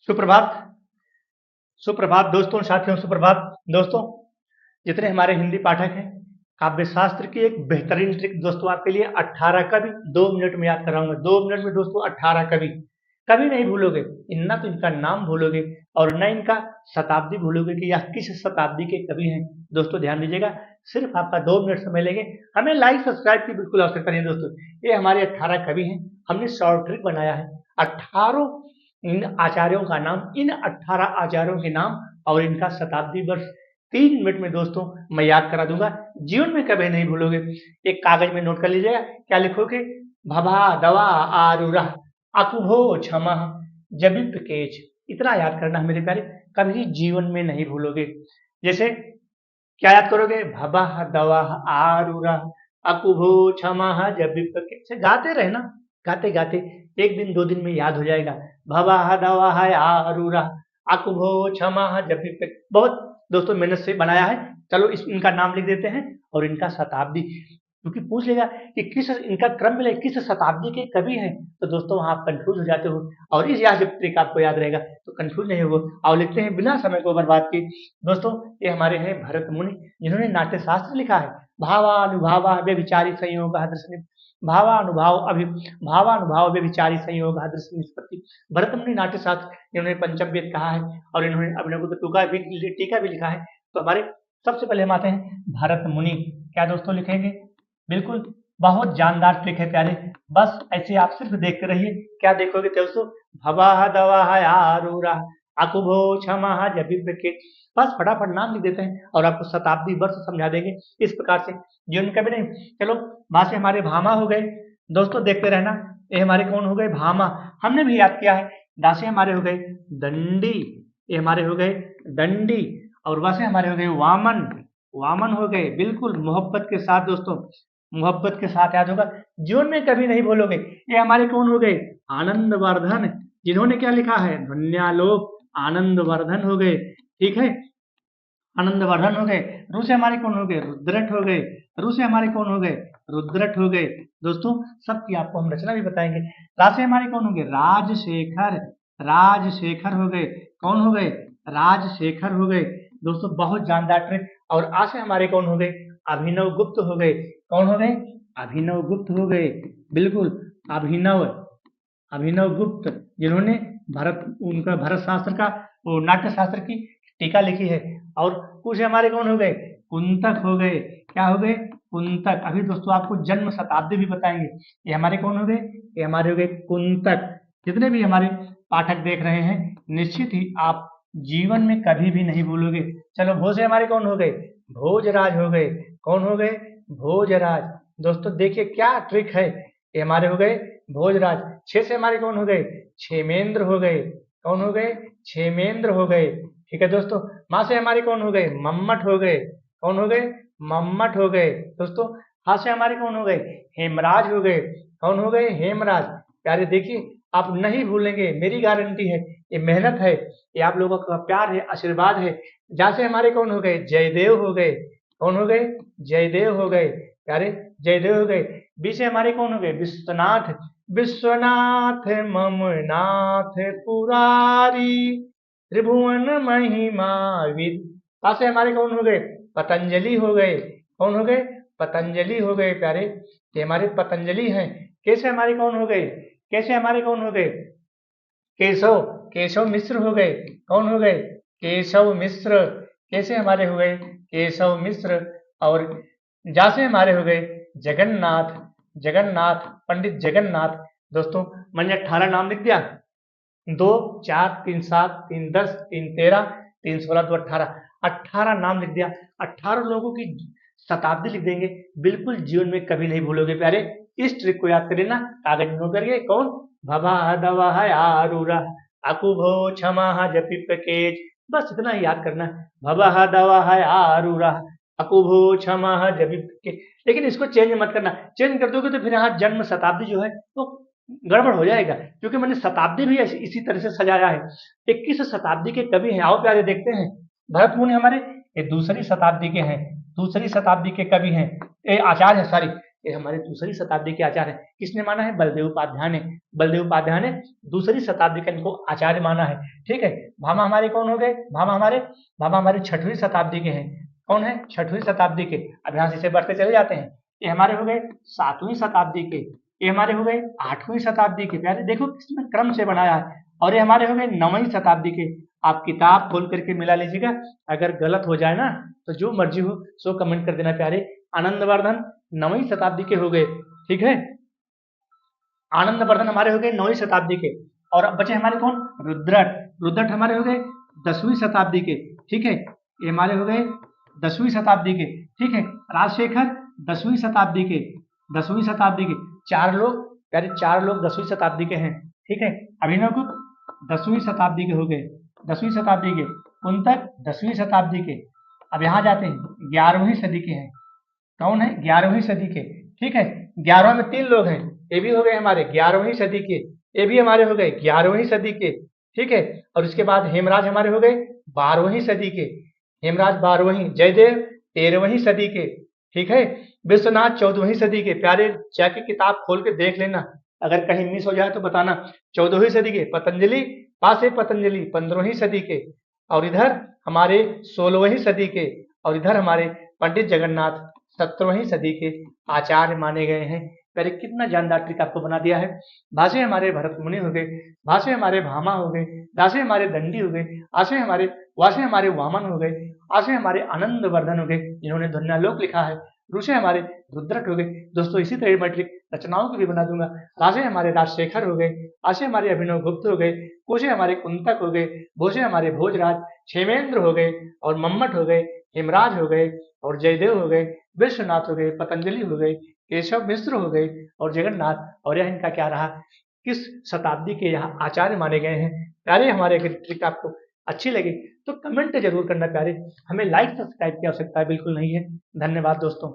सुप्रभात। सुप्रभात दोस्तों, साथियों, सुप्रभात दोस्तों। जितने हमारे हिंदी पाठक हैं, काव्य शास्त्र की एक बेहतरीन ट्रिक दोस्तों आपके लिए 18 कवि 2 मिनट में याद कराऊंगा। 2 मिनट में दोस्तों 18 कवि कभी नहीं भूलोगे। ना तो इनका नाम भूलोगे और न इनका शताब्दी भूलोगे कि यह किस शताब्दी के कवि हैं। दोस्तों ध्यान दीजिएगा, सिर्फ आपका 2 मिनट समय लेंगे। हमें लाइक सब्सक्राइब की बिल्कुल आवश्यकता नहीं दोस्तों। ये हमारे 18 कवि हैं, हमने शॉर्ट ट्रिक बनाया है। 18 इन आचार्यों का नाम, इन 18 आचार्यों के नाम और इनका शताब्दी वर्ष 3 मिनट में दोस्तों मैं याद करा दूंगा। जीवन में कभी नहीं भूलोगे। एक कागज में नोट कर लीजिएगा, क्या लिखोगे? भभा दवा आरुरा अकुभो क्षमा जबिप केच। इतना याद करना है मेरे प्यारे, कभी जीवन में नहीं भूलोगे। जैसे क्या याद करोगे? भबा दवा आरुरा अकुभो क्षमा जबिप केच। गाते रहना, गाते गाते एक दिन 2 दिन में याद हो जाएगा। भवा दवा आरुरा अकुभो क्षमा जबिप केच। बहुत दोस्तों मेहनत से बनाया है। चलो इनका नाम लिख देते हैं और इनका शताब्दी, क्योंकि पूछ लेगा कि किस इनका क्रम मिले किस शताब्दी के कवि हैं, तो दोस्तों वहां आप कंफ्यूज हो जाते हो। और इस जब ट्रिक आपको याद रहेगा तो कंफ्यूज नहीं होगा। और लिखते हैं बिना समय को बर्बाद किए। दोस्तों ये हमारे हैं भरत मुनि, जिन्होंने नाट्य शास्त्र लिखा है। भावानुभावा व्यभिचारी संयोग दर्शन भावानुभाव व्यभिचारी संयोग दर्शन निष्पत्ति। भरत मुनि नाट्य शास्त्र, इन्होंने पंचम वेद कहा है और इन्होंने अभिनव टीका भी लिखा है। तो हमारे सबसे पहले हम आते हैं भरत मुनि। क्या दोस्तों लिखेंगे? बिल्कुल बहुत जानदार ट्रिक है प्यारे, बस ऐसे आप सिर्फ देखते रहिए। क्या देखोगे दोस्तों? भवा दवा आरूरा अकुभो क्षमा जबिब के। बस फटाफट नाम लिख देते हैं और आपको शताब्दी वर्ष समझा देंगे इस प्रकार से। जीवन कभी नहीं। चलो वहां से हमारे भामा हो गए दोस्तों, देखते रहना। ये हमारे कौन हो गए? भामा, हमने भी याद किया है। दासे हमारे हो गए दंडी, ये हमारे हो गए दंडी। और वैसे हमारे हो गए वामन, वामन हो गए। बिल्कुल मोहब्बत के साथ दोस्तों, मोहब्बत के साथ याद होगा, जीवन में कभी नहीं भूलोगे। ये हमारे कौन हो गए? आनंद वर्धन, जिन्होंने क्या लिखा है? ध्वन्यालोक। आनंद वर्धन हो गए, ठीक है, आनंद वर्धन हो गए। रू से हमारे कौन हो गए? रुद्रट हो गए। रू से हमारे कौन हो गए? रुद्रट हो गए। दोस्तों सबकी आपको हम रचना भी बताएंगे। रा से हमारे कौन हो गए? राजशेखर, राजशेखर हो गए। कौन हो गए? राजशेखर हो गए। दोस्तों बहुत जानदार ट्रिक। और आ से हमारे कौन हो गए? अभिनव गुप्त हो गए। कौन हो गए? अभिनव गुप्त हो गए। बिल्कुल अभिनव, अभिनव गुप्त, जिन्होंने उनका भरत शास्त्र का, वो नाट्य शास्त्र की टीका लिखी है। और कुछ हमारे कौन हो गए? कुंतक हो गए। क्या हो गए? कुंतक। अभी दोस्तों आपको जन्म शताब्दी भी बताएंगे। ये हमारे कौन हो गए? ये हमारे हो गए कुंतक। जितने भी हमारे पाठक देख रहे हैं, निश्चित ही आप जीवन में कभी भी नहीं भूलोगे। चलो भो से हमारे कौन हो गए? भोजराज हो गए। कौन हो गए? भोजराज। दोस्तों देखिए क्या ट्रिक है। ये हमारे हो गए भोजराज। छह से हमारे कौन हो गए? क्षेमेंद्र हो गए। कौन हो गए? क्षेमेंद्र हो गए, ठीक है दोस्तों। माँ से हमारे कौन हो गए? मम्मट हो गए। कौन हो गए? मम्मट हो गए दोस्तों। हा से हमारे कौन हो गए? हेमराज हो गए। कौन हो गए? हेमराज। प्यारे देखिए आप नहीं भूलेंगे, मेरी गारंटी है। ये मेहनत है, ये आप लोगों का प्यार है, आशीर्वाद है। जहाँ से हमारे कौन हो गए? जयदेव हो गए। कौन हो गए? जयदेव हो गए प्यारे, जयदेव हो गए। बी से हमारे कौन हो गए? विश्वनाथ, विश्वनाथ ममनाथ पुरारी त्रिभुवन महिमा विद। से हमारे कौन हो गए? पतंजलि हो गए। कौन हो गए? पतंजलि हो गए प्यारे, ये हमारे पतंजलि हैं। कैसे हमारे कौन हो गए? कैसे हमारे कौन हो गए? केशव, केशव मिश्र हो गए। कौन हो गए? केशव मिश्र। कैसे हमारे हो गए? केशव मिश्र। और जा से हमारे हो गए जगन्नाथ, जगन्नाथ, पंडित जगन्नाथ। दोस्तों मैंने 18 नाम लिख दिया। 2 4 3 7 3 10 3 13 3 16 2 18, 18 नाम लिख दिया। 18 लोगों की शताब्दी लिख देंगे, बिल्कुल जीवन में कभी नहीं भूलोगे प्यारे। इस ट्रिक को याद कर लेना, कागज में नोट करके। कौन? भवा दवा आरूरा अकुभो क्षमा जपिप केज। बस इतना ही याद करना। भवा दवा आरूरा अकुभो क्षमा जपिप के। लेकिन इसको चेंज मत करना, चेंज कर दोगे तो फिर यहाँ जन्म शताब्दी जो है वो गड़बड़ हो जाएगा, क्योंकि मैंने शताब्दी भी इसी तरह से सजाया है। 21 शताब्दी के कवि हैं, आओ प्यारे देखते हैं। भरत मुनि हमारे ये दूसरी शताब्दी के हैं, दूसरी शताब्दी के कवि हैं, ये आचार्य, सॉरी ये हमारे दूसरी शताब्दी के आचार्य हैं। किसने माना है? बलदेव उपाध्याय ने। बलदेव उपाध्याय ने दूसरी शताब्दी का इनको आचार्य माना है। ठीक है, भामा हमारे कौन हो गए? भामा हमारे 6वीं शताब्दी के हैं। कौन है? 6वीं शताब्दी के। अब यहाँ से बढ़ते चले जाते हैं। ये हमारे हो गए 7वीं शताब्दी के, ये हमारे हो गए 8वीं शताब्दी के। प्यारे देखो किसने क्रम से बनाया है। और ये हमारे हो गए 9वीं शताब्दी के। आप किताब खोल करके मिला लीजिएगा, अगर गलत हो जाए ना तो जो मर्जी हो सो कमेंट कर देना प्यारे। आनंदवर्धन 9वीं शताब्दी के हो गए। ठीक है, आनंदवर्धन हमारे हो गए 9वीं शताब्दी के। और अब बचे हमारे कौन? रुद्रट। रुद्रट हमारे हो गए 10वीं शताब्दी के। ठीक है, ये हमारे हो गए 10वीं शताब्दी के। ठीक है, राजशेखर 10वीं शताब्दी के। 10वीं शताब्दी के 4 लोग प्यारे, 4 लोग 10वीं शताब्दी के हैं। ठीक है, अभिनव गुप्त 10वीं शताब्दी के हो गए, 10वीं शताब्दी के। कुंतक 10वीं शताब्दी के। अब यहाँ जाते हैं 11वीं सदी के हैं। कौन है? 11वीं सदी के। ठीक है, 11वें में 3 लोग हैं, ये भी हो गए हमारे 11वीं सदी के, ये भी हमारे हो गए 11वीं सदी के। ठीक है, और उसके बाद हेमराज हमारे हो गए 12वीं सदी के। हेमराज 12वीं, जयदेव 13वीं सदी के। ठीक है, विश्वनाथ 14वीं सदी के। प्यारे जाके किताब खोल के देख लेना, अगर कहीं मिस हो जाए तो बताना। 14वीं सदी के। पतंजलि, पास है पतंजलि 15वीं सदी के। और इधर हमारे 16वीं सदी के। और इधर हमारे पंडित जगन्नाथ 17वीं सदी के आचार्य माने गए हैं। पहले कितना जानदार ट्रिक आपको बना दिया है। भाषे हमारे भरत मुनि हो गए, भाषे हमारे भामा हो गए, दासे हमारे दंडी हो गए, वासे हमारे वामन हो गए, आसे हमारे आनंदवर्धन हो गए जिन्होंने ध्वन्यालोक लिखा है, ऋषि हमारे रुद्रट हो गए। दोस्तों इसी तरह मैं ट्रिक रचनाओं की भी बना दूंगा। राजे हमारे राजशेखर हो गए, आशे हमारे अभिनव गुप्त हो गए, कोशे हमारे कुंतक हो गए, भोजे हमारे भोजराज, क्षेमेंद्र हो गए, और मम्मट हो गए, हेमराज हो गए, और जयदेव हो गए, विश्वनाथ हो गए, पतंजलि हो गए, केशव मिश्र हो गए, और जगन्नाथ। और यह इनका क्या रहा, किस शताब्दी के यहाँ आचार्य माने गए हैं। प्यारे हमारे अगर ट्रिक आपको अच्छी लगी तो कमेंट जरूर करना प्यारे। हमें लाइक सब्सक्राइब की आवश्यकता बिल्कुल नहीं है। धन्यवाद दोस्तों।